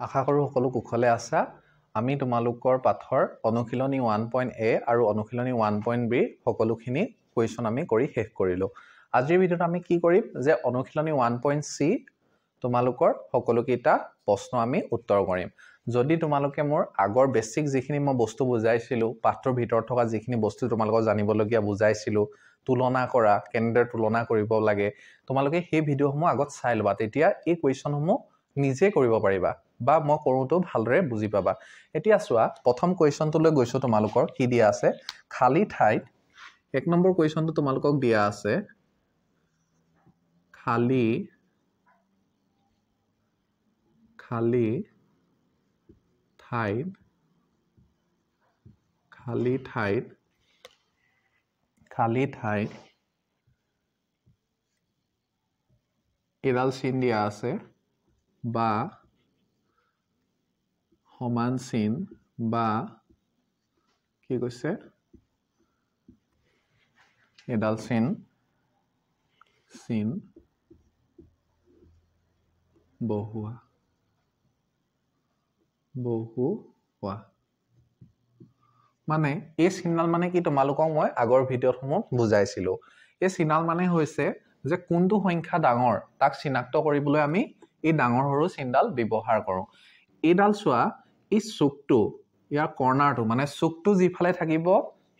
আশা কৰোঁ সকলো কুশলে আছা। আমি তোমালোকৰ পাঠৰ অনুশীলনী 1.a আৰু অনুশীলনী 1.b সকলোখিনি কুৱেশ্যন আমি কৰি শেষ কৰিলোঁ। আজিৰ ভিডিঅ'ত আমি কি কৰিম যে অনুশীলনী 1.c তোমালোকৰ সকলোকেইটা প্ৰশ্ন আমি উত্তৰ কৰিম। যদি তোমালোকে মোৰ আগৰ বেছিক যিখিনি মই বস্তু বুজাইছিলোঁ, পাঠৰ ভিতৰত থকা যিখিনি বস্তু তোমালোকৰ জানিবলগীয়া বুজাইছিলোঁ, তুলনা কৰা, কেনেদৰে তুলনা কৰিব লাগে, তোমালোকে সেই ভিডিঅ'সমূহ আগত চাই ল'বা। তেতিয়া এই কুৱেশ্যনসমূহ নিজে কৰিব পাৰিবা বা মই কৰোঁতো ভালদৰে বুজি পাবা। এতিয়া চোৱা, প্ৰথম কুৱেশ্যনটোলৈ গৈছোঁ। তোমালোকৰ কি দিয়া আছে? খালী ঠাইত 1 নম্বৰ কুৱেশ্যনটো তোমালোকক দিয়া আছে খালী ঠাইত এডাল চিন দিয়া আছে বা সমান চিন বা কি কৈছে এডাল চিন বহুৱা মানে এই চিহ্নডাল মানে কি তোমালোকক মই আগৰ ভিডিঅ'সমূহ বুজাইছিলোঁ। এই চিহ্নডাল মানে হৈছে যে কোনটো সংখ্যা ডাঙৰ তাক চিনাক্ত কৰিবলৈ আমি এই ডাঙৰ সৰু চিহ্নডাল ব্যৱহাৰ কৰোঁ। এইডাল চোৱা, এই চুকটো, ইয়াৰ কৰ্ণাৰটো মানে চুকটো যিফালে থাকিব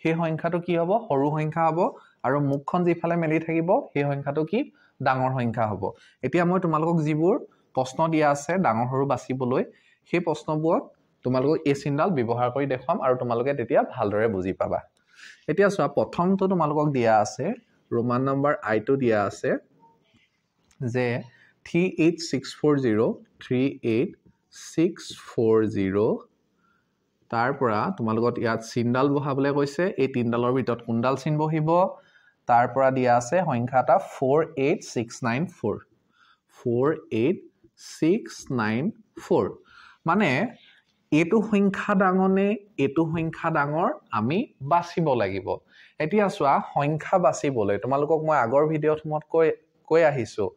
সেই সংখ্যাটো কি হ'ব? সৰু সংখ্যা হ'ব। আৰু মুখখন যিফালে মেলি থাকিব সেই সংখ্যাটো কি? ডাঙৰ সংখ্যা হ'ব। এতিয়া মই তোমালোকক যিবোৰ প্ৰশ্ন দিয়া আছে ডাঙৰ সৰু বাচিবলৈ, সেই প্ৰশ্নবোৰত তোমালোকক এই চিহ্নডাল ব্যৱহাৰ কৰি দেখুৱাম আৰু তোমালোকে তেতিয়া ভালদৰে বুজি পাবা। এতিয়া চোৱা, প্ৰথমটো তোমালোকক দিয়া আছে ৰোমান নম্বৰ আইটো দিয়া আছে যে 38640 তাৰ পৰা তোমালোকক ইয়াত চিহ্নডাল বহাবলৈ কৈছে। এই তিনডালৰ ভিতৰত কোনডাল চিহ্ন বহিব? তাৰ পৰা দিয়া আছে সংখ্যা এটা 48694 মানে এইটো সংখ্যা ডাঙৰ নে এইটো সংখ্যা ডাঙৰ আমি বাচিব লাগিব। এতিয়া চোৱা, সংখ্যা বাচিবলৈ তোমালোকক মই আগৰ ভিডিঅ'সমূহত কৈ আহিছোঁ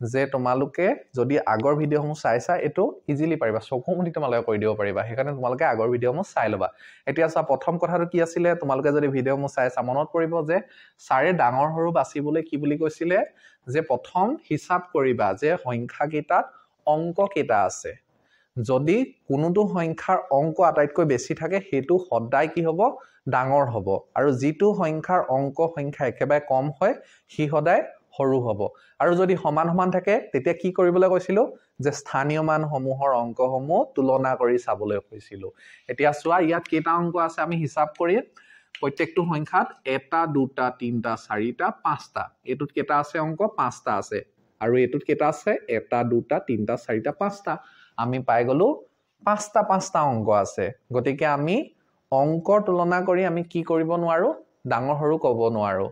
যে তোমালোকে যদি আগৰ ভিডিঅ'সমূহ চাইছা এইটো ইজিলি পাৰিবা, চকু মুদি তোমালোকে কৰি দিব পাৰিবা। সেইকাৰণে তোমালোকে আগৰ ভিডিঅ'সমূহ চাই ল'বা। এতিয়া চোৱা, প্ৰথম কথাটো কি আছিলে? তোমালোকে যদি ভিডিঅ'সমূহ চাইছা মনত পৰিব যে ছাৰে ডাঙৰ সৰু বাচিবলৈ কি বুলি কৈছিলে? যে প্ৰথম হিচাপ কৰিবা যে সংখ্যাকেইটাত অংক কেইটা আছে। যদি কোনোটো সংখ্যাৰ অংক আটাইতকৈ বেছি থাকে সেইটো সদায় কি হ'ব? ডাঙৰ হ'ব। আৰু যিটো সংখ্যাৰ সংখ্যা একেবাৰে কম হয় সি সদায় সৰু হ'ব। আৰু যদি সমান সমান থাকে তেতিয়া কি কৰিবলৈ কৈছিলোঁ? যে স্থানীয় মানসমূহৰ অংকসমূহ তুলনা কৰি চাবলৈ কৈছিলোঁ। এতিয়া চোৱা, ইয়াত কেইটা অংক আছে আমি হিচাপ কৰিম। প্ৰত্যেকটো সংখ্যাত 1 2 3 4 5টা। এইটোত কেইটা আছে অংক? 5টা আছে। আৰু এইটোত কেইটা আছে? 1 2 3 4 5টা। আমি পাই গ'লো 5টা অংক আছে। গতিকে আমি অংকৰ তুলনা কৰি আমি কি কৰিব নোৱাৰো? ডাঙৰ সৰু ক'ব নোৱাৰো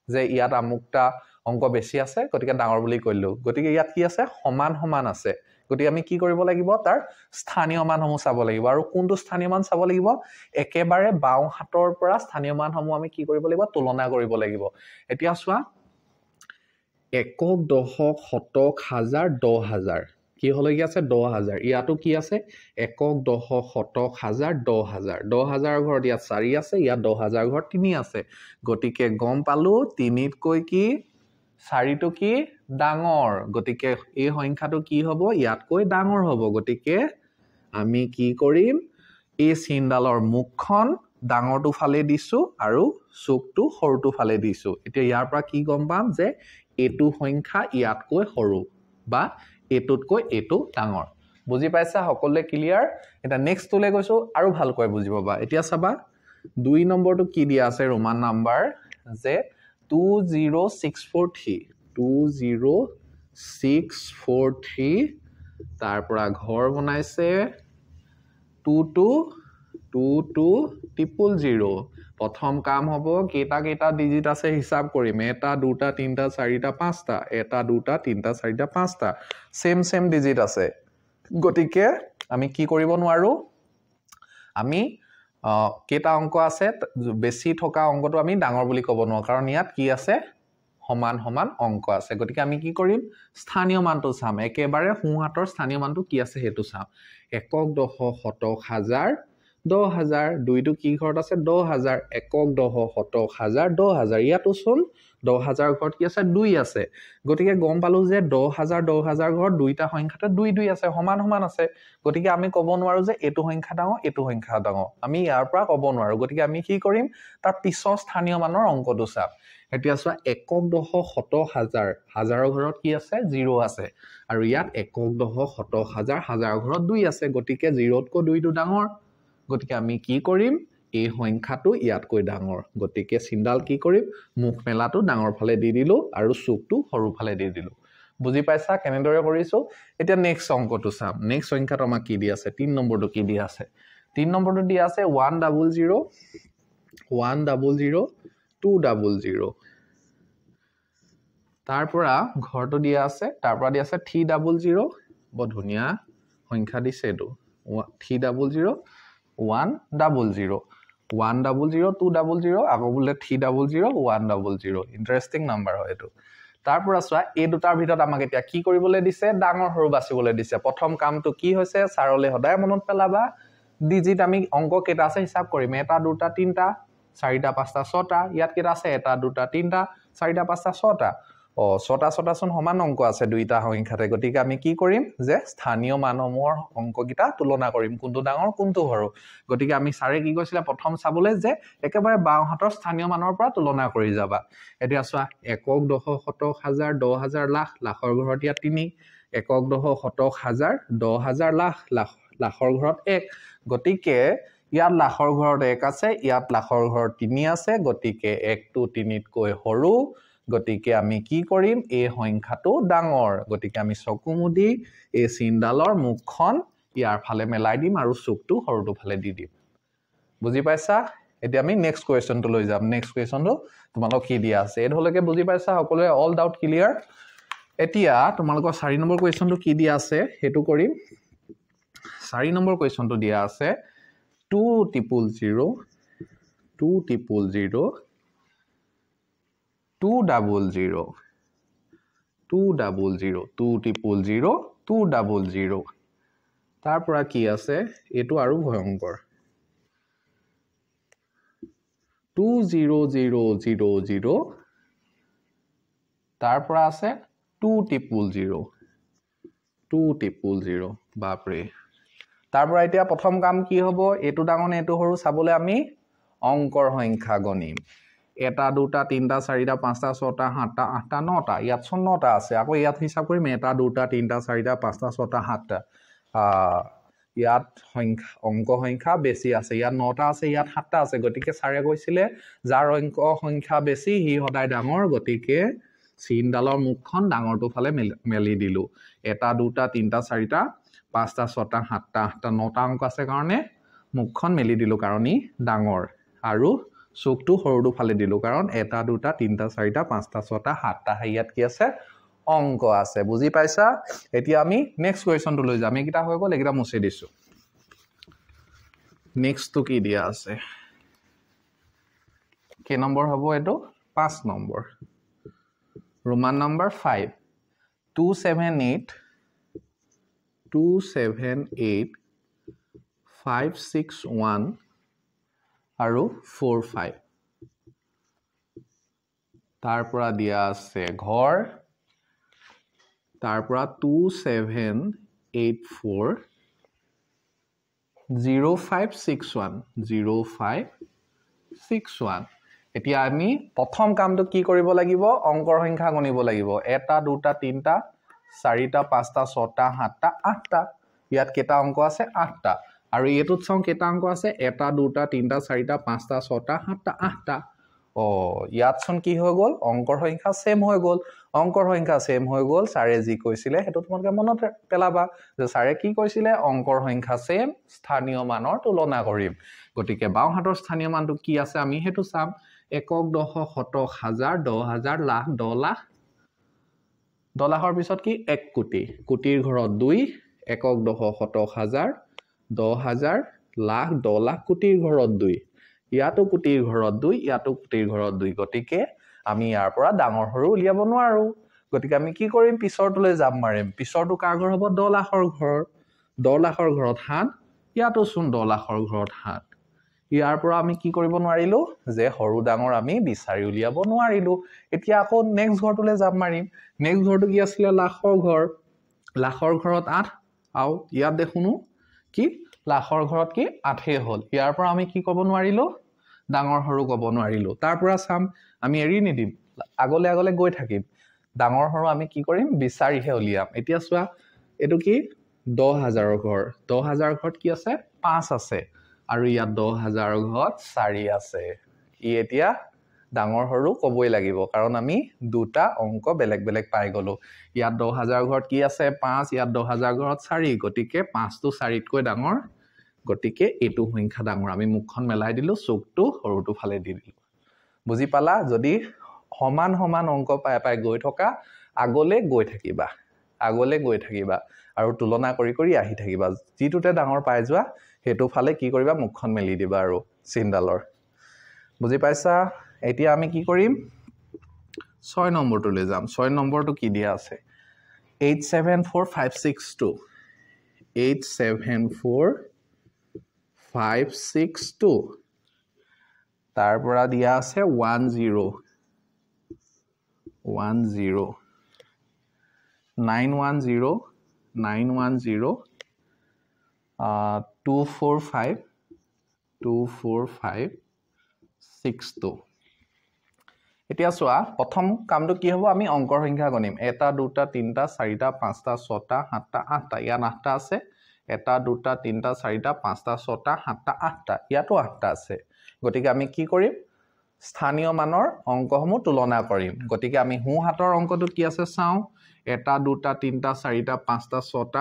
যে ইয়াত আমুকটা অংক বেছি আছে গতিকে ডাঙৰ বুলি কৈলো। গতিকে ইয়াত কি আছে? সমান সমান আছে। গতিকে আমি কি কৰিব লাগিব? তাৰ স্থানীয় মানসমূহ চাব লাগিব। আৰু কোনটো স্থানীয় মান চাব লাগিব? একেবাৰে বাওঁ হাতৰ পৰা স্থানীয় মানসমূহ আমি কি কৰিব লাগিব? তুলনা কৰিব লাগিব। এতিয়া চোৱা, একক, দশক, শতক, হাজাৰ, 10,000 কি হলগীয়া আছে? 10,000। ইয়াতো কি আছে? একক, দশক, শতক, হাজাৰ, 10,000। 10,000 ঘৰত ইয়াত 4 আছে, ইয়াত 10,000 ঘৰত 3 আছে। গতিকে গম পালো 3তকৈ কি 4টো কি ডাঙৰ। গতিকে এই সংখ্যাটো কি হ'ব? ইয়াতকৈ ডাঙৰ হ'ব। গতিকে আমি কি কৰিম? এই চিহ্নডালৰ মুখখন ডাঙৰটো ফালে দিছো আৰু চুকটো সৰুটো ফালে দিছো। এতিয়া ইয়াৰ পৰা কি গম পাম? যে এইটো সংখ্যা ইয়াতকৈ সৰু বা এইটোতকৈ এইটো ডাঙৰ। বুজি পাইছা? সকলোৱে ক্লিয়াৰ? এতিয়া নেক্সটটোলৈ গৈছো আৰু ভালকৈ বুজি পাবা। এতিয়া চাবা, 2 নম্বৰটো কি দিয়া আছে ৰোমান নাম্বাৰ যে 20643 তাৰ পৰা ঘৰ বনাইছে 2200। প্ৰথম কাম হ'ব কেইটা ডিজিট আছে হিচাপ কৰিম। 1 2 3 4 5টা। 1 2 3 4 5টা সেম ডিজিট আছে। গতিকে আমি কি কৰিব নোৱাৰো? আমি কেইটা অংক আছে বেছি থকা অংকটো আমি ডাঙৰ বুলি ক'ব নোৱাৰো, কাৰণ ইয়াত কি আছে? সমান সমান অংক আছে গতিকে আমি কি কৰিম স্থানীয় মানটো চাম একেবাৰে সোঁহাতৰ স্থানীয় মানটো কি আছে হেতু চাম একক দশক শতক হাজাৰ 10,000 দুইটো কি ঘৰত আছে 10,000 একক দশক শতক হাজাৰ 10,000 ইয়াতো চোন 10,000 ঘৰত কি আছে 2 আছে গতিকে গম পালো যে 10,000 ঘৰত দুইটা সংখ্যাতে 2 আছে সমান সমান আছে গতিকে আমি ক'ব নোৱাৰো যে এটো সংখ্যা ডাঙৰ এটো সংখ্যা ডাঙৰ আমি ইয়াৰ পৰা ক'ব নোৱাৰো গতিকে আমি কি কৰিম তাৰ পিছৰ স্থানীয় মানৰ অংকটো চাম এতিয়া চোৱা একক দশক শতক হাজাৰ হাজাৰৰ ঘৰত কি আছে 0 আছে আৰু ইয়াত একক দশক শতক হাজাৰ হাজাৰৰ ঘৰত 2 আছে গতিকে 0তকৈ 2টো ডাঙৰ গতিকে আমি কি কৰিম এই সংখ্যাটো ইয়াতকৈ ডাঙৰ গতিকে চিনডাল কি কৰিম মুখ মেলাটো ডাঙৰ ফালে দি দিলো আৰু চুকটো সৰু ফালে দি দিলো বুজি পাইছা কেনেদৰে কৰিছো এতিয়া নেক্সট অংকটো চাম নেক্সট সংখ্যাটো আমাক কি দি আছে 3 নম্বৰটো কি দি আছে 3 নম্বৰটো দি আছে 100 100 200 তাৰ পৰা ঘৰটো দিয়া আছে তাৰ পৰা দিয়া আছে 300 বৰ ধুনীয়া সংখ্যা দিছে এটো 300 100 100 200 আকৌ বোলে 300 100 ইন্টাৰেষ্টিং নাম্বাৰ হয় এটো তাৰ পৰা চোৱা এই দুটাৰ ভিতৰত আমাক এতিয়া কি কৰিবলৈ দিছে ডাঙৰ সৰু বাছিবলৈ দিছে প্ৰথম কামটো কি হৈছে সাৰলে সদায় মনত পেলাবা ডিজিট আমি অংক কেটা আছে হিসাব কৰিম এটা দুটা তিনটা চাৰিটা পাঁচটা ছটা ইয়াত কেটা আছে এটা দুটা তিনটা চাৰিটা পাঁচটা ছটা ছটা চোন সমান অংক আছে দুইটা সংখ্যাতে গতিকে আমি কি কৰিম যে স্থানীয় মানসমূহৰ অংককিটা তুলনা কৰিম কোনটো ডাঙৰ কোনটো সৰু গতিকে আমি সাৰে কি কৈছিলে প্ৰথম চাবলৈ যে একেবাৰে বাওঁ হাতৰ স্থানীয় মানৰ পৰা তুলনা কৰি যাবা এতিয়া চোৱা একক দশক শতক হাজাৰ 10,000 লাখ লাখৰ ঘৰত ইয়াত 3 একক দশক শতক হাজাৰ 10,000 লাখ লাখৰ ঘৰত 1 গতিকে ইয়াত লাখৰ ঘৰত 1 আছে ইয়াত লাখৰ ঘৰত 3 আছে গতিকে 1টো 3তকৈ সৰু গতিকে আমি কি কৰিম এই সংখ্যাটো ডাঙৰ গতিকে আমি চকু মুদি এই চিনডালৰ মুখখন ইয়াৰ ফালে মেলাই দিম আৰু চুকটো সৰুটো ফালে দি দিম বুজি পাইছা এতিয়া আমি নেক্সট কোৱেশ্চনটো লৈ যাম নেক্সট কোৱেশ্চনটো তোমালোক কি দিয়া আছে এঢলৈকে বুজি পাইছা সকলোৱে অল ডাউট ক্লিয়াৰ এতিয়া তোমালোকৰ 4 নম্বৰ কোৱেশ্চনটো কি দিয়া আছে হেতু কৰিম 4 নম্বৰ কোৱেশ্চনটো দিয়া আছে 200 তাৰ পৰা কি আছে এটো আৰু ভয়ংকৰ 20000 তাৰ পৰা আছে 200 বাপৰে তাৰ পৰা এতিয়া প্ৰথম কাম কি হ'ব এটো ডাঙৰ এটো সৰু চাবলৈ আমি অংকৰ সংখ্যা গণিম এটা দুটা তিনটা চাৰিটা পাঁচটা ছটা সাতটা আঠটা নটা ইয়াত চোন নটা আছে আকৌ ইয়াত হিসাব কৰিম এটা দুটা তিনটা চাৰিটা পাঁচটা ছটা সাতটা ইয়াত সংখ্যা অংক সংখ্যা বেছি আছে ইয়াত নটা আছে ইয়াত সাতটা আছে গতিকে সাৰে কৈছিলে যাৰ অংক সংখ্যা বেছি হি সদায় ডাঙৰ গতিকে চিনডালৰ মুখখন ডাঙৰটো ফালে মেলি দিলো এটা দুটা তিনটা চাৰিটা পাঁচটা ছটা সাতটা আঠটা নটা অংক আছে কাৰণে মুখখন মেলি দিলো কাৰণ ই ডাঙৰ আৰু চুকটো সৰুটো ফালে দিলো কাৰণ এটা দুটা তিনটা চাৰিটা পাঁচটা ছটা সাতটা ইয়াত কি আছে অংক আছে বুজি পাইছা এতিয়া আমি নেক্সট কোৱেশ্চনটো লৈ যাম এইকিটা হৈ গ'ল এইকিটা মুছি দিছো নেক্সটটো কি দিয়া আছে কি নম্বৰ হ'ব এটো 5 নম্বৰ Roman number 5 278 561 আৰু 45 তাৰ পৰা দিয়া আছে ঘৰ তাৰ পৰা 2784 0561 এতিয়া আমি প্ৰথম কামটো কি কৰিব লাগিব অংকৰ সংখ্যা গণিব লাগিব এটা দুটা তিনটা চাৰিটা পাঁচটা ছটা সাতটা আঠটা ইয়াত কেটা অংক আছে আঠটা আৰু এটোত চাও কেটা অংক আছে এটা দুটা তিনটা চাৰিটা পাঁচটা ছটা সাতটা আঠটা ইয়াত চোন কি হৈ গ'ল অংকৰ সংখ্যা সেম হৈ গ'ল অংকৰ সংখ্যা সেম হৈ গ'ল সাৰে যি কৈছিলে হেতু তোমালোকে মনত পেলাবা যে সাৰে কি কৈছিলে অংকৰ সংখ্যা সেম স্থানীয় মানৰ তুলনা কৰিম গতিকে বাওঁ হাতৰ স্থানীয় মানটো কি আছে আমি হেতু চাম একক দশক শতক হাজাৰ 10,000 লাখ 10 লাখ 10 লাখৰ পিছত কি 1 কোটি কোটিৰ ঘৰত 2 একক দশক শতক হাজাৰ 10,000 লাখ 10 লাখ কোটিৰ ঘৰত 2 ইয়াতো কোটিৰ ঘৰত 2 ইয়াতো কোটিৰ ঘৰত 2 গতিকে আমি ইয়াৰ পৰা ডাঙৰ সৰু উলিয়াব নোৱাৰো গতিকে আমি কি কৰিম পিছৰটোলৈ জাপ মাৰিম পিছৰটো কাৰ ঘৰ হ'ব 10 লাখৰ ঘৰ 10 লাখৰ ঘৰত 7 ইয়াতো চোন 10 লাখৰ ঘৰত 7 ইয়াৰ পৰা আমি কি কৰিব নোৱাৰিলো যে সৰু ডাঙৰ আমি বিচাৰি উলিয়াব নোৱাৰিলো এতিয়া আকৌ নেক্সট ঘৰটোলৈ জাপ মাৰিম নেক্সট ঘৰটো কি আছিল লাখৰ ঘৰত 8 আও ইয়াত দেখুনো কি লাখৰ ঘৰত কি 8 হ'ল ইয়াৰ পৰা আমি কি ক'ব নোৱাৰিলো ডাঙৰ সৰু ক'ব নোৱাৰিলো তাৰ পৰা চাম আমি এৰি নিদিম আগলে গৈ থাকিম ডাঙৰ সৰু আমি কি কৰিম বিচাৰিহে উলিয়াম এতিয়া চোৱা এটো কি 10000ৰ ঘৰ 10000 ঘৰত কি আছে 5 আছে আৰু ইয়াত 10000ৰ ঘৰত 4 আছে ই এতিয়া ডাঙৰ সৰু ক'বই লাগিব কাৰণ আমি দুটা অংক বেলেগ বেলেগ পাই গলো ইয়াত 10000 ঘৰত কি আছে 5 ইয়াত 10000 ঘৰত 4 গতিকে 5 টো 4 তকৈ ডাঙৰ গতিকে এটো সংখ্যা ডাঙৰ আমি মুখখন মেলাই দিলো চুকটো সৰুটো ফালে দি দিলো বুজি পালা যদি সমান সমান অংক পাই গৈ থকা আগলে গৈ থাকিবা আৰু তুলনা কৰি আহি থাকিবা যিটোতে ডাঙৰ পাই যোৱা হেতু ফালে কি কৰিবা মুখখন মেলি দিবা আৰু চিনডালৰ বুজি পাইছা এতিয়া আমি কি কৰিম 6 নম্বৰটোলৈ যাম 6 নম্বৰটো কি দিয়া আছে 874562 874562 তাৰ পৰা দিয়া আছে 10 910 24562 এতিয়া চোৱা প্ৰথম কামটো কি হ'ব আমি অংকৰ সংখ্যা গণিম 1 2 3 4 5 6 7 8 ইয়াত 8টা আছে 1 2 3 4 5 6 7 8টা ইয়াতো 8টা আছে গতিকে আমি কি কৰিম স্থানীয় মানৰ অংকসমূহ তুলনা কৰিম গতিকে আমি হু হাতৰ অংকটো কি আছে চাও 1 2 3 4 5 6 7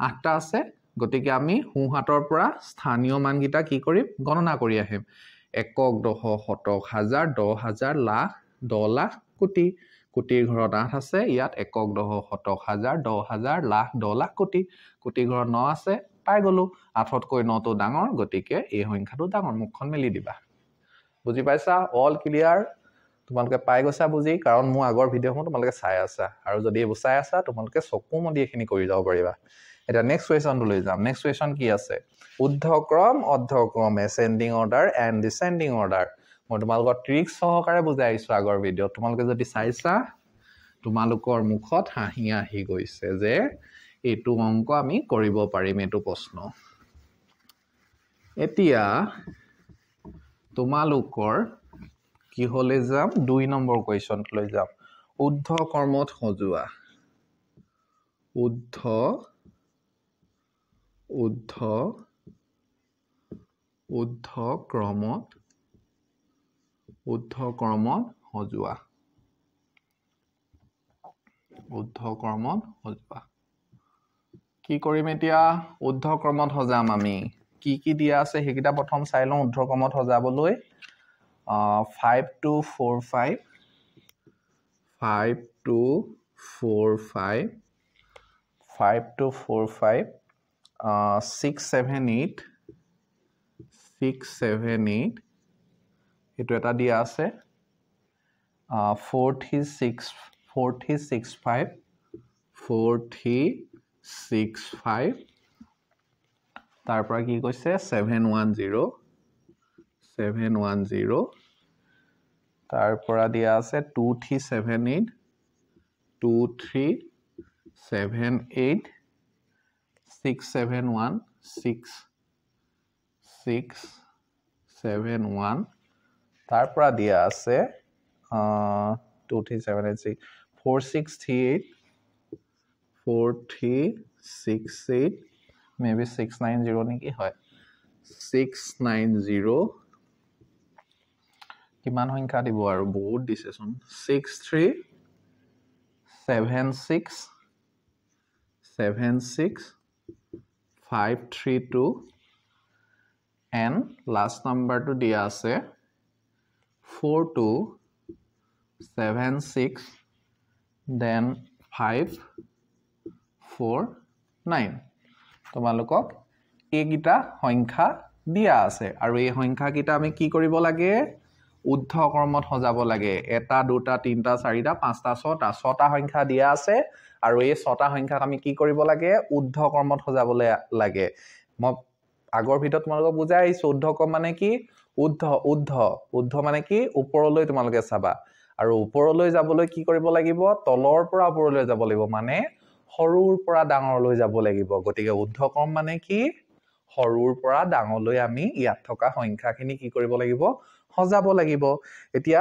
8টা আছে গতিকে আমি হু হাতৰ পৰা স্থানীয় মানকিটা কি কৰিম গণনা কৰি আহিম একক দহ শতক হাজাৰ 10000 লাখ 10 লাখ কোটি কোটিৰ ঘৰত 8 আছে ইয়াত একক দহ শতক হাজাৰ 10000 লাখ 10 লাখ কোটি কোটিৰ ঘৰত 9 আছে পাই গলো 8তকৈ 9টো ডাঙৰ গতিকে এই সংখ্যাটো ডাঙৰ মুখখন মেলি দিবা বুজি পাইছা অল ক্লিয়াৰ তোমালোকে পাই গৈছা বুজি কাৰণ মোৰ আগৰ ভিডিঅ'সমূহ তোমালোকে চাই আছা আৰু যদি এই চাই আছা তোমালোকে চকু মদি এখিনি কৰি যাব পাৰিবা এটা নেক্সট কোৱেশ্চনটো লৈ যাম নেক্সট কোৱেশ্চন কি আছে ঊৰ্ধ্বক্ৰম অৰ্ধক্ৰম ascending order and descending order মই তোমালোকৰ ট্ৰিক্স সহকাৰে বুজাইছো আগৰ ভিডিঅ' তোমালোকে যদি চাইছা তোমালোকৰ মুখত হাঁহি আহি গৈছে যে এইটো অংক আমি কৰিব পাৰিম এইটো প্ৰশ্ন এতিয়া তোমালোকৰ কি হলে যাম 2 নম্বৰ কোৱেশ্চনটো লৈ যাম ঊৰ্ধ্বক্ৰমত সজোৱা ঊৰ্ধ্বক্ৰমত সজোৱা কি কৰিম এতিয়া ঊৰ্ধ্বক্ৰমত সজাম আমি কি দিয়া আছে হেকিটা প্ৰথম চাই লওঁ ঊৰ্ধ্বক্ৰমত সজাবলৈ 5 2 4 5 5 2 4 5 5 2 4 5 6 7 8 6 7 8 এটো এটা দিয়া আছে 4 3 6 5 4 3 6 5 তাৰ পৰা কি কৈছে 710 তাৰ পৰা দিয়া আছে 2 3 7 8 2 3 7 8 6 7 1 6 7 1 তাৰ পৰা দিয়া আছে 2 3 7 8 6 4 6 3 8 4 3 6 8 maybe 690 নেকি হয় 690 কিমান সংখ্যা দিব আৰু বহুত দিছে চোন 63 76 532 and last number to দিয়া আছে 4276 then 549 তোমালোকক এইগিটা সংখ্যা দিয়া আছে আৰু এই সংখ্যা কিটা আমি কি কৰিব লাগে উদ্ধ কৰ্মত সজাব লাগে এটা দুটা তিনটা চাৰিটা পাঁচটা ছটা সংখ্যা দিয়া আছে আৰু এই ছটা সংখ্যাক আমি কি কৰিব লাগে উদ্ধ কৰ্মত সজাবলৈ লাগে মই আগৰ ভিডিঅ'ত তোমালোকক বুজাই আহিছো উদ্ধ কৰ্ম মানে কি উদ্ধ মানে কি ওপৰলৈ তোমালোকে চাবা আৰু ওপৰলৈ যাবলৈ কি কৰিব লাগিব তলৰ পৰা ওপৰলৈ যাব লাগিব মানে সৰুৰ পৰা ডাঙৰলৈ যাব লাগিব গতিকে উদ্ধ কৰ্ম মানে কি সৰুৰ পৰা ডাঙৰলৈ আমি ইয়াত থকা সংখ্যাখিনি কি কৰিব লাগিব সজাব লাগিব এতিয়া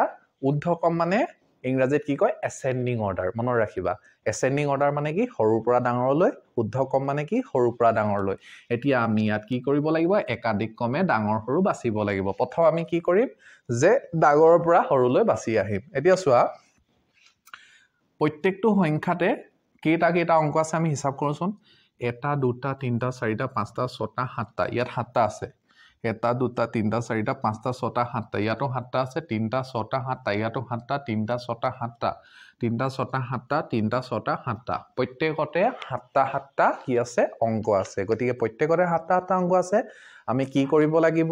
উদ্ধ কৰ্ম মানে ইংৰাজীত কি কয় এসেন্ডিং অৰ্ডাৰ মনত ৰাখিবা এসেন্ডিং অৰ্ডাৰ মানে কি সৰুৰ পৰা ডাঙৰলৈ উদ্ধ কৰ্ম মানে কি সৰুৰ পৰা ডাঙৰলৈ এতিয়া আমি ইয়াত কি কৰিব লাগিব একাধিক ক্ৰমে ডাঙৰ সৰু বাছিব লাগিব প্ৰথম আমি কি কৰিম যে ডাঙৰৰ পৰা সৰুলৈ বাছি আহিম এতিয়া চোৱা প্ৰত্যেকটো সংখ্যাতে কেইটা অংক আছে আমি হিচাপ কৰোচোন এটা দুটা তিনটা চাৰিটা পাঁচটা ছটা সাতটা ইয়াত সাতটা আছে এটা দুটা তিনটা চাৰিটা পাঁচটা ছটা সাতটা ইয়াতো সাতটা আছে তিনটা ছটা সাতটা ইয়াতো সাতটা তিনটা ছটা সাতটা তিনটা ছটা সাতটা তিনটা ছটা সাতটা প্ৰত্যেকতে সাতটা কি আছে অংক আছে গতিকে প্ৰত্যেকতে সাতটা অংক আছে আমি কি কৰিব লাগিব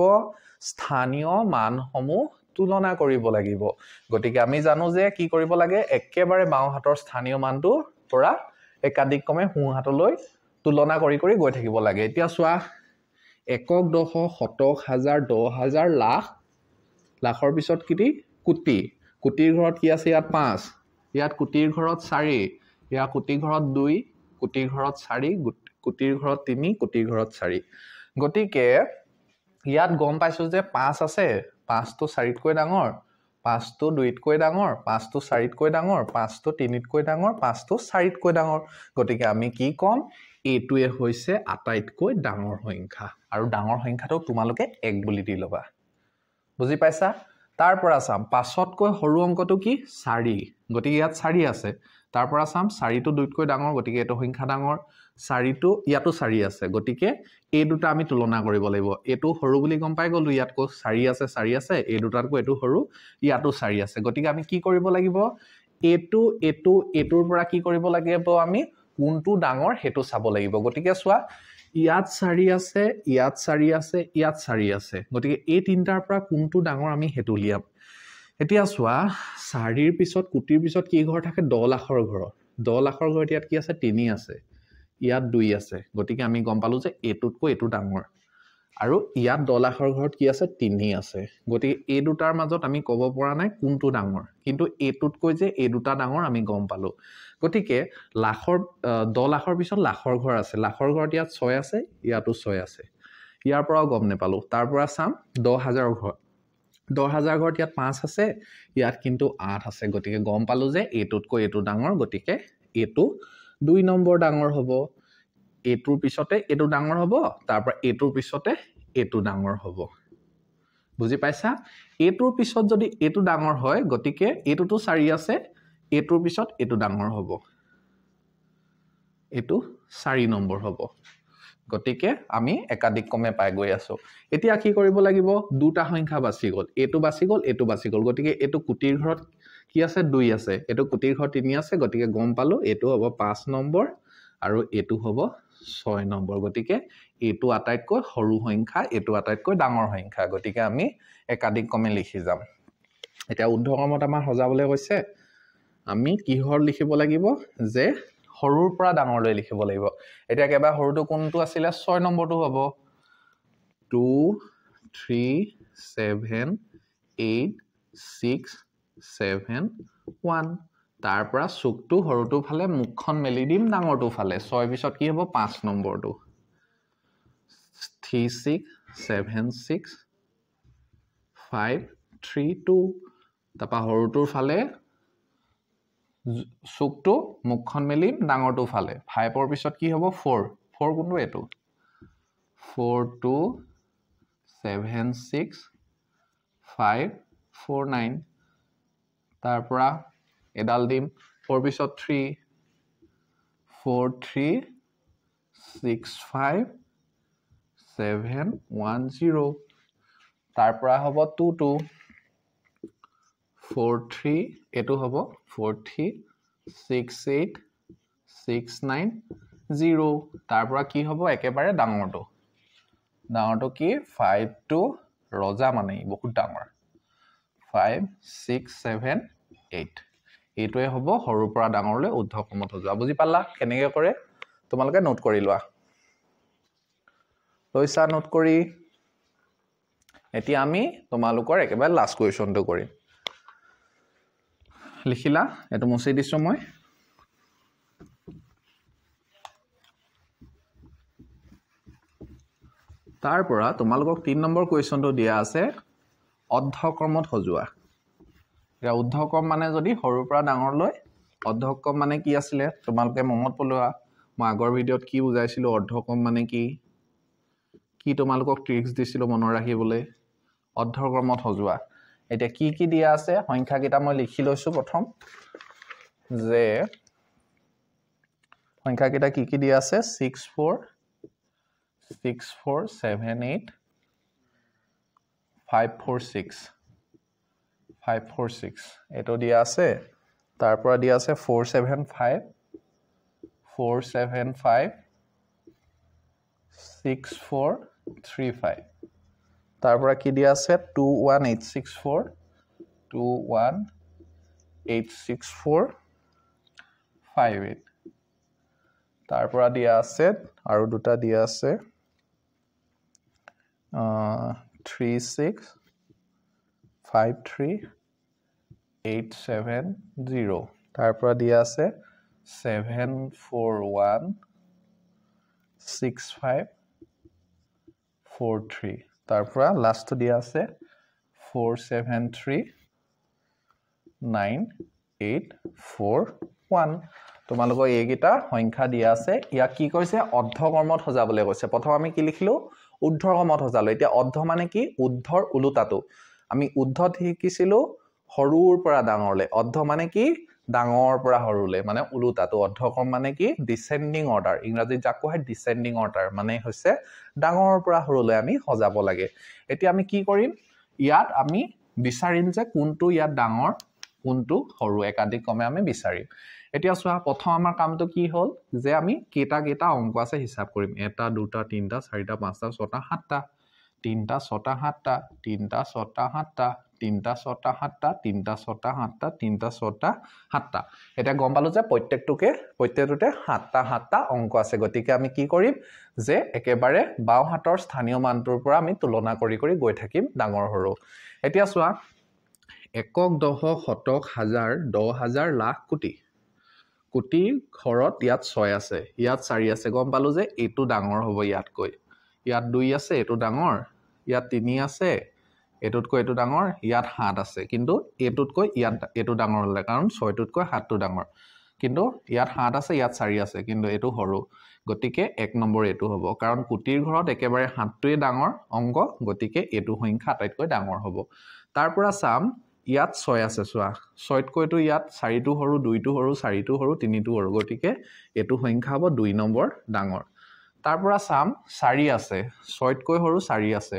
স্থানীয় মানসমূহ তুলনা কৰিব লাগিব গতিকে আমি জানো যে কি কৰিব লাগে একেবাৰে বাওঁ হাতৰ স্থানীয় মানটো পৰা একাধিক ক্ৰমে সোঁ হাতলৈ তুলনা কৰি গৈ থাকিব লাগে এতিয়া চোৱা একক দশক শতক হাজাৰ 10,000 লাখ লাখৰ পিছত কি কোটিৰ ঘৰত কি আছে ইয়াত 5 ইয়াত কোটিৰ ঘৰত 4 ইয়াত কোটিৰ ঘৰত 2 কোটিৰ ঘৰত 4 কোটিৰ ঘৰত 3 কোটিৰ ঘৰত 4 গতিকে ইয়াত গম পাইছো যে 5 আছে 5 টো 4 তকৈ ডাঙৰ 5 টো 2 তকৈ ডাঙৰ 5 টো 4 তকৈ ডাঙৰ 5 টো 3 তকৈ ডাঙৰ 5 টো 4 তকৈ ডাঙৰ গতিকে আমি কি কম এইটোৱে হৈছে আটাইতকৈ ডাঙৰ সংখ্যা আৰু ডাঙৰ সংখ্যাটো তোমালোকে 1 বুলি দি লবা বুজি পাইছা তাৰ পৰা চাম 5তকৈ সৰু অংকটো কি 4 গতিকে ইয়াত 4 আছে তাৰ পৰা চাম 4 টো 2 তকৈ ডাঙৰ গতিকে এটো সংখ্যা ডাঙৰ 4 টো ইয়াতো 4 আছে গতিকে এই দুটা আমি তুলনা কৰিব লাগিব এটো সৰু বুলি গম পাই গলো ইয়াত কো 4 আছে এই দুটাতকৈ এটো সৰু ইয়াতো 4 আছে গতিকে আমি কি কৰিব লাগিব এটোৰ পৰা কি কৰিব লাগিব আমি কোনটো ডাঙৰ হেতু চাব লাগিব গতিকে চোৱা ইয়াত 4 আছে ইয়াত 4 আছে ইয়াত 4 আছে গতিকে এই তিনটাৰ পৰা কোনটো ডাঙৰ আমি হেতু লিয়াম এতিয়া চোৱা 4ৰ পিছত কোটিৰ পিছত কি ঘৰ থাকে 10 লাখৰ ঘৰ 10 লাখৰ ঘৰত ইয়াত কি আছে 3 আছে ইয়াত 2 আছে গতিকে আমি গম পালো যে এটোতকৈ এটো ডাঙৰ আৰু ইয়াত 10 লাখৰ ঘৰত কি আছে 3 আছে গতিকে এই দুটাৰ মাজত আমি ক'ব পৰা নাই কোনটো ডাঙৰ কিন্তু এটোতকৈ যে এই দুটা ডাঙৰ আমি গম পালো গতিকে 10 লাখৰ পিছত লাখৰ ঘৰ আছে লাখৰ ঘৰত ইয়াত 6 আছে ইয়াতো 6 আছে ইয়াৰ পৰাও গম নেপালো তাৰ পৰা চাম 10,000 ঘৰ 10,000 ঘৰত ইয়াত 5 আছে ইয়াত কিন্তু 8 আছে গতিকে গম পালো যে এটোতকৈ এটো ডাঙৰ গতিকে এটো 2 নম্বৰ ডাঙৰ হ'ব এটোৰ পিছতে এটো ডাঙৰ হ'ব তাৰ পৰা এটোৰ পিছতে এটো ডাঙৰ হ'ব বুজি পাইছা এটোৰ পিছত যদি এটো ডাঙৰ হয় গতিকে এটোটো 4 আছে এটোৰ পিছত এটো ডাঙৰ হ'ব এটো 4 নম্বৰ হ'ব গতিকে আমি একাধিক ক্ৰমে পাই গৈ আছো এতিয়া কি কৰিব লাগিব দুটা সংখ্যা বাছি গল এটো বাছি গল গতিকে এটো কোটিৰ ঘৰত কি আছে 2 আছে এটো কোটিৰ ঘৰত 3 আছে গতিকে গম পালো এটো হ'ব 5 নম্বৰ আৰু এটো হ'ব 6 নম্বৰ গতিকে এটো আটাইতকৈ সৰু সংখ্যা এটো আটাইতকৈ ডাঙৰ সংখ্যা গতিকে আমি একাধিক ক্ৰমে লিখি যাম এতিয়া উদ্ধকৰ্মত আমাৰ সজাবলৈ কৈছে আমি কিহৰ লিখিব লাগিব যে সৰুৰ পৰা ডাঙৰলৈ লিখিব লাগিব এতিয়া কেবা সৰুটো কোনটো আছিল 6 নম্বৰটো হ'ব 2 3 7 8 6 7 1 তাৰ পৰা চুকটো সৰুটো ফালে মুখখন মেলি দিম ডাঙৰটো ফালে 6 পিছত কি হ'ব 5 নম্বৰটো 3 6 7 6 5 3 2 তাৰপা সৰুটোৰ ফালে চুকটো মুখখন মেলি ডাঙৰটো ফালে 5ৰ পিছত কি হ'ব 4 কোনটো এটো 4 2 7 6 5 4 9 তাৰ পৰা এডাল দিম 4 পিছত 3 4 3 6 5 7 1 0 তাৰ পৰা হ'ব 2 2 4 3 এটো হ'ব 4 3 6 8 6 9 0 তাৰ পৰা কি হ'ব একেবাৰে ডাঙৰটো কি 5 2 ৰজা মানে বহুত ডাঙৰ 5 6 7 8 এইটোৱে হ'ব সৰুৰ পৰা ডাঙৰলৈ ঊৰ্ধ্বক্ৰমত সজোৱা বুজি পালা কেনেকৈ কৰে তোমালোকে নোট কৰি লোৱা লৈছা নোট কৰি এতিয়া আমি তোমালোকৰ একেবাৰে লাষ্ট কোৱেশ্যনটো কৰিম লিখিলা এটো মুছি দিছো মই তাৰ পৰা তোমালোকক 3 নম্বৰ কোৱেশ্যনটো দিয়া আছে অৰ্ধক্ৰমত সজোৱা এটা ঊৰ্ধ্বক্ৰম মানে যদি সৰুৰ পৰা ডাঙৰলৈ অৰ্ধক্ৰম মানে কি আছিল তোমালোকে মনত পলোৱা মই আগৰ ভিডিঅত কি বুজাইছিলো অৰ্ধক্ৰম মানে কি তোমালোকক ট্ৰিক্স দিছিলো মনৰ ৰাখিবলৈ অৰ্ধক্ৰমত সজোৱা এতিয়া কি দিয়া আছে সংখ্যা কিটা মই লিখি লৈছো প্ৰথম যে সংখ্যা কিটা কি দিয়া আছে 6 4 7 8 5 4 6 5 4 6 এটো দিয়া আছে তাৰ পৰা দিয়া আছে 4 7 5 4 7 5 6 4 3 5 তাৰ পৰা কি দিয়া আছে 2 1 8 6 4 2 1 8 6 4 5 8 তাৰ পৰা দিয়া আছে আৰু দুটা দিয়া আছে 3 6 5 3 8 7 0 তাৰ পৰা দিয়া আছে 7 4 1 6 5 4 3 তাৰ পৰা লাষ্ট দিয়া আছে 4 7 3 9 8 4 1 তোমালোকৰ এইকেইটা সংখ্যা দিয়া আছে ইয়া কি কৈছে অৰ্ধক্ৰমত সজাবলৈ কৈছে প্ৰথম আমি কি লিখিলো ঊৰ্ধ্বক্ৰমত সজালো এতিয়া অৰ্ধ মানে কি ঊৰ্ধ্বৰ উলুটাটো আমি ঊৰ্ধ্বত শিকিছিলো সৰুৰ পৰা ডাঙৰলৈ অৰ্ধ মানে কি ডাঙৰ পৰা সৰুলৈ মানে উলুটাটো অৰ্ধক্ৰম মানে কি ডিসেন্ডিং অৰ্ডাৰ ইংৰাজীত যাক কোৱা হয় ডিসেন্ডিং অৰ্ডাৰ মানে হৈছে ডাঙৰৰ পৰা সৰুলৈ আমি সজাব লাগে এতিয়া আমি কি কৰিম ইয়াত আমি বিচাৰিম যে কোনটো ইয়াত ডাঙৰ কোনটো সৰু একাধিক ক্ৰমে আমি বিচাৰিম এতিয়া চোৱা প্ৰথম আমাৰ কামটো কি হ'ল যে আমি কেটা অংক আছে হিসাব কৰিম 1 2 3 4 5 6 7 3 6 7 3 6 7 3 6 7 3 6 7 3 6 7 এটা গম পালো যে প্ৰত্যেকটোতে 7টা অংক আছে গতিকে আমি কি কৰিম যে একেবাৰে বাও হাতৰ স্থানীয় মানটোৰ পৰা আমি তুলনা কৰি গৈ থাকিম ডাঙৰ সৰু এতিয়া চোৱা একক দশক শতক হাজাৰ 10,000 লাখ কোটি ঘৰত ইয়াত 6 আছে ইয়াত 4 আছে গম পালো যে এটো ডাঙৰ হ'ব ইয়াতকৈ ইয়াত 2 আছে এটো ডাঙৰ ইয়াত 3 আছে এটোতকৈ এটো ডাঙৰ ইয়াত 7 আছে কিন্তু এটোতকৈ এটো ডাঙৰ হলে কাৰণ 6টোতকৈ 7টো ডাঙৰ কিন্তু ইয়াত 7 আছে ইয়াত 4 আছে কিন্তু এটো সৰু গতিকে 1 নম্বৰ এটো হ'ব কাৰণ কোটিৰ ঘৰত একেবাৰে 7টোৱে ডাঙৰ অংক গতিকে এটো সংখ্যা আটাইতকৈ ডাঙৰ হ'ব তাৰ পৰা চাম ইয়াত 6 আছে চোৱা 6তকৈটো ইয়াত 4টো সৰু 2টো সৰু 4টো সৰু 3টো সৰু গতিকে এটো সংখ্যা হ'ব 2 নম্বৰ ডাঙৰ তাৰ পৰা চাম 4 আছে 6তকৈ সৰু 4 আছে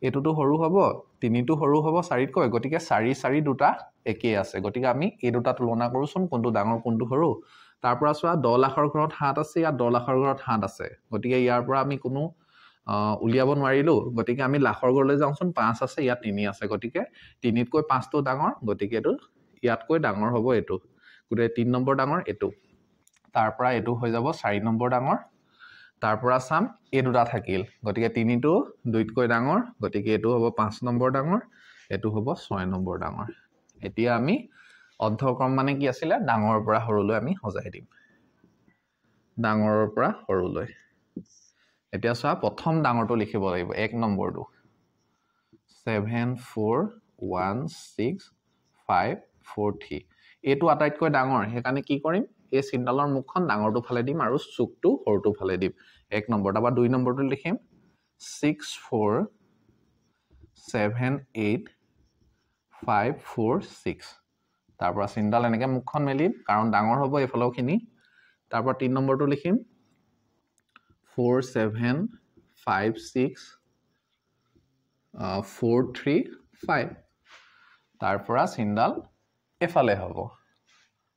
এটোটো সৰু হ'ব 3টো সৰু হ'ব 4তকৈ গতিকে 4 দুটা একেই আছে গতিকে আমি এই দুটা তুলনা কৰোচোন কোনটো ডাঙৰ কোনটো সৰু তাৰ পৰা চোৱা 10 লাখৰ ঘৰত 7 আছে ইয়াত 10 লাখৰ ঘৰত 7 আছে গতিকে ইয়াৰ পৰা আমি কোনো উলিয়াব নোৱাৰিলো গতিকে আমি লাখৰ ঘৰলৈ যাওঁচোন 5 আছে ইয়াত 3 আছে গতিকে 3তকৈ 5টো ডাঙৰ গতিকে এটো ইয়াতকৈ ডাঙৰ হ'ব এটো গতিকে 3 নম্বৰ ডাঙৰ এটো তাৰ পৰা এটো হৈ যাব 4 নম্বৰ ডাঙৰ তাৰ পৰা চাম এই দুটা থাকিল গতিকে 3টো 2তকৈ ডাঙৰ গতিকে এটো হ'ব 5 নম্বৰ ডাঙৰ এটো হ'ব 6 নম্বৰ ডাঙৰ এতিয়া আমি অৰ্ধক্ৰম মানে কি আছিল ডাঙৰৰ পৰা সৰুলৈ আমি সজাই দিম ডাঙৰৰ পৰা সৰুলৈ এতিয়া চোৱা প্ৰথম ডাঙৰটো লিখিব লাগিব 1 নম্বৰটো 7 4 1 6 5 4 3 এটো আটাইতকৈ ডাঙৰ হেকানে কি কৰিম এই চিহ্নডালৰ মুখখন ডাঙৰটো ফালে দিম আৰু চুকটো সৰুটো ফালে দিম 1 নম্বৰ তাৰপা 2 নম্বৰটো লিখিম 6 4 7 8 5 4 6 তাৰ পৰা চিহ্নডাল এনেকে মুখখন মেলিম কাৰণ ডাঙৰ হ'ব এফালৰখিনি তাৰ পৰা 3 নম্বৰটো লিখিম 4 7 5 6 4 3 5 তাৰ পৰা চিহ্নডাল এফালে হ'ব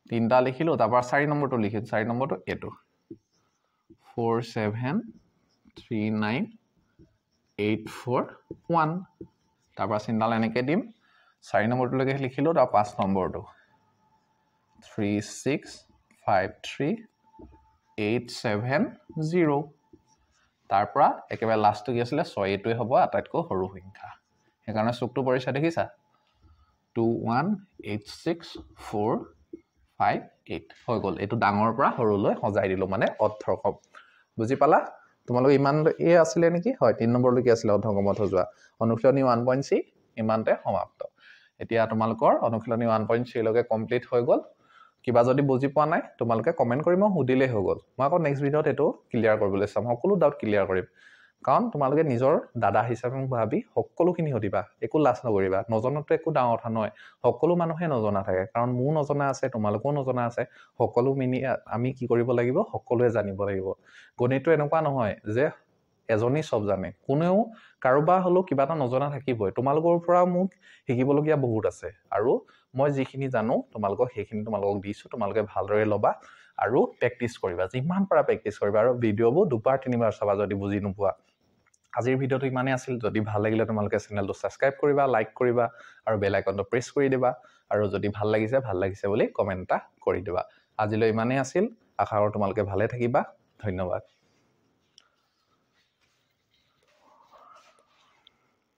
তিনটা লিখিলো তাৰ পৰা 4 নম্বৰটো লিখিম 4 নম্বৰটো এটো 4 7 3 9 8 4 1 তাৰ পৰা চিহ্নডাল এনেকে দিম 4 নম্বৰটোলৈকে লিখিলোঁ আৰু 5 নম্বৰটো 3653870 তাৰ পৰা একেবাৰে লাষ্টটো কি আছিলে 6 এইটোৱে হ'ব আটাইতকৈ সৰু সংখ্যা সেইকাৰণে চুকটো পৰিছে দেখিছা 2186458 হৈ গ'ল এইটো ডাঙৰ পৰা সৰুলৈ সজাই দিলোঁ মানে অৰ্ধক্ৰম বুজি পালা তোমালোক ইমান এই আছিলে নেকি হয় 3 নম্বৰলৈকে আছিলে অৰ্ধক্ৰমত সজোৱা অনুশীলনী 1.c ইমানতে সমাপ্ত এতিয়া তোমালোকৰ অনুশীলনী 1.c লৈকে কমপ্লিট হৈ গ'ল কিবা যদি বুজি পোৱা নাই তোমালোকে কমেন্ট কৰি মই সুধিলে হৈ গ'ল মই আকৌ নেক্সট ভিডিঅত এটো ক্লিয়াৰ কৰিবলৈ চাম সকলো ডাউট ক্লিয়াৰ কৰিম কাৰণ তোমালোকে নিজৰ দাদা হিচাপে ভাবি সকলোখিনি সুধিবা একো লাজ নকৰিবা নজনাটো একো ডাঙৰ কথা নহয় সকলো মানুহে নজনা থাকে কাৰণ মোৰ নজনা আছে তোমালোকও নজনা আছে সকলো মিনি আমি কি কৰিব লাগিব সকলোৱে জানিব লাগিব গণিতটো এনেকুৱা নহয় যে এজনী সব জানে কোনেও কাৰোবাৰ হলো কিবা এটা নজনা থাকিবই তোমালোকৰ পৰা মোক শিকিবলগীয়া বহুত আছে আৰু মই যিখিনি জানো তোমালোকক সেইখিনি তোমালোকক দিছো তোমালোকে ভালদৰে লবা আৰু প্ৰেক্টিস কৰিবা যিমান পাৰা প্ৰেক্টিস কৰিবা আৰু ভিডিঅবোৰ দুবাৰ তিনিবাৰ চাবা যদি বুজি নোপোৱা আজিৰ ভিডিঅটো ইমানে আছিল যদি ভাল লাগিলে তোমালোকে চেনেলটো সাবস্ক্ৰাইব কৰিবা লাইক কৰিবা আৰু বেল আইকনটো প্ৰেছ কৰি দিবা আৰু যদি ভাল লাগিছে বুলি কমেন্ট এটা কৰি দিবা আজিলৈ ইমানে আছিল আশা কৰো তোমালোকে ভালে থাকিবা ধন্যবাদ